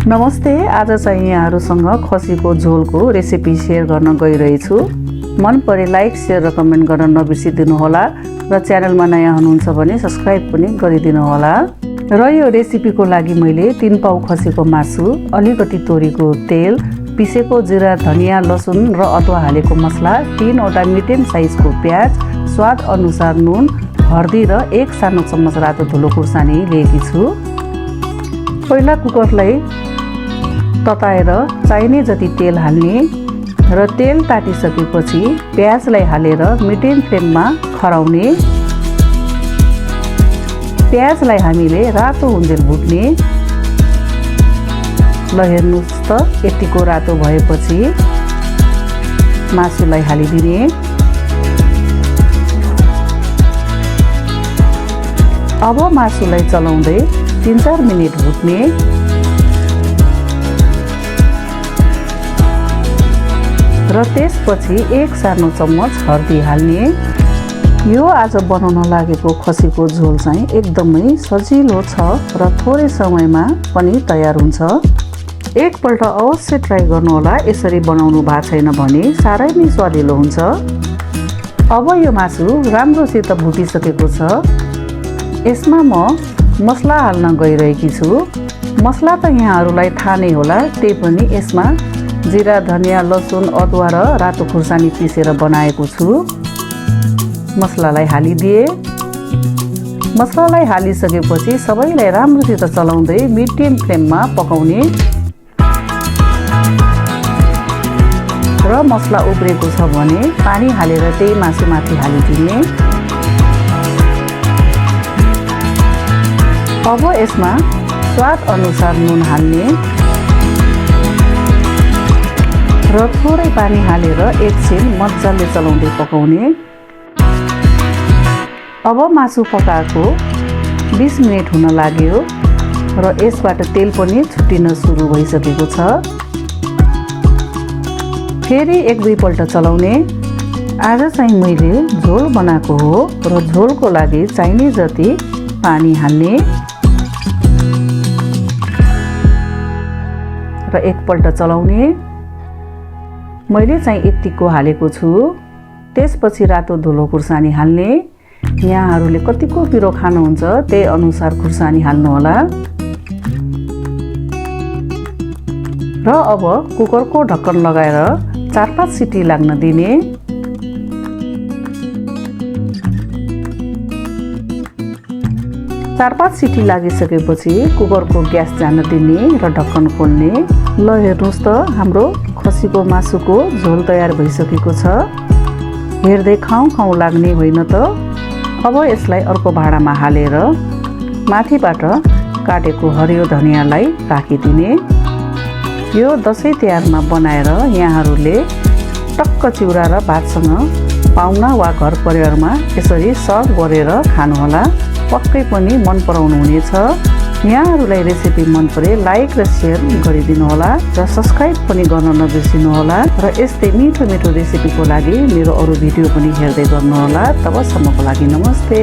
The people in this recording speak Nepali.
नमस्ते, आज चाहिँ यहाँहरुसँग खसीको झोलको रेसिपी शेयर गर्न गइरहेछु। मन परे लाइक, शेयर र कमेन्ट गर्न नबिर्सिदिनु होला र च्यानलमा नयाँ हुनुहुन्छ भने सब्स्क्राइब पनि गरिदिनु होला। र यो रेसिपीको लागि मैले 3 पाउ खसीको मासु, अलिकति तोरीको तेल, पिसेको जिरा, धनिया, लसुन र अदुवा हालेको मसला, 3 वटा मिडियम साइजको प्याज, स्वाद अनुसार नुन, हर्दी र 1 सानो चम्मच रातो धुलो खुर्सानी लिएकी छु। पहिला कुकरलाई तताएर चाहिने जति तेल हाल्ने र तेल तातिसकेपछि प्याजलाई हालेर मिडियम फ्लेममा खराउने। प्याजलाई हामीले रातो हुन्जेल भुट्ने। ल हेर्नुस् त, यतिको रातो भएपछि मासुलाई हालिदिने। अब मासुलाई चलाउँदै 3-4 मिनेट भुट्ने। र त्यसपछि 1 सानो चम्मच हर्दी हाल्ने। यो आज बनाउन लागेको खसीको झोल चाहिँ एकदमै सजिलो छ र थोरै समयमा पनि तयार हुन्छ। एकपल्ट अवश्य ट्राई गर्नुहोला। यसरी बनाउनु भएको छैन भने साह्रै नै स्वादिलो हुन्छ। अब यो मासु राम्रोसित भुटिसकेको छ। यसमा म मसला हाल्न गइरहेकी छु। मसला त यहाँहरूलाई थाहा नै होला, त्यही पनि यसमा जिरा, धनिया, लसुन, अदुवा र रातो खुर्सानी पिसेर बनाएको छु। मसलालाई हालिदिए। मसलालाई हालिसकेपछि सबैलाई राम्रोसित चलाउँदै मिडियम फ्लेममा पकाउने। र मसला उब्रेको छ भने पानी हालेर त्यही मासुमाथि हालिदिने। अब यसमा स्वाद अनुसार नुन हाल्ने र थोरै पानी हालेर एकछिन मजाले चलाउँदै पकाउने। अब मासु पकाएको 20 मिनेट हुन लाग्यो र यसबाट तेल पनि छुटिन सुरु भइसकेको छ। फेरि 1-2 पल्ट चलाउने। आज चाहिँ मैले झोल बनाएको हो र झोलको लागि चाहिने जति पानी हाल्ने र 1 पल्ट चलाउने। मैले चाहिँ यतिको हालेको छु। त्यसपछि रातो धुलो खुर्सानी हाल्ने। यहाँहरूले कतिको पिरो खानुहुन्छ त्यही अनुसार खुर्सानी हाल्नुहोला। र अब कुकरको ढक्कन लगाएर 4-5 सिटी लाग्न दिने। चार 5 सिटी लागिसकेपछि कुकरको ग्यास जान दिने र ढक्कन खोल्ने। ल हेर्नुहोस् त, हाम्रो खसीको मासुको झोल तयार भइसकेको छ। हेर्दै खाउँ खाउँ लाग्ने होइन त। अब यसलाई अर्को भाँडामा हालेर माथिबाट काटेको हरियो धनियालाई राखिदिने। यो दसैँ तिहारमा बनाएर यहाँहरूले टक्क चिउरा र भातसँग पाहुना वा घर परिवारमा यसरी सर्भ गरेर खानुहोला। पक्कै पनि मन पराउनु हुनेछ। यहाँहरूलाई रेसिपी मन परे लाइक र शेयर गरिदिनु होला र सब्स्क्राइब पनि गर्न नबिर्सिनु होला। र यस्तै मिठो मिठो रेसिपीको लागि मेरो अरू भिडियो पनि हेर्दै गर्नुहोला। तबसम्मको लागि नमस्ते।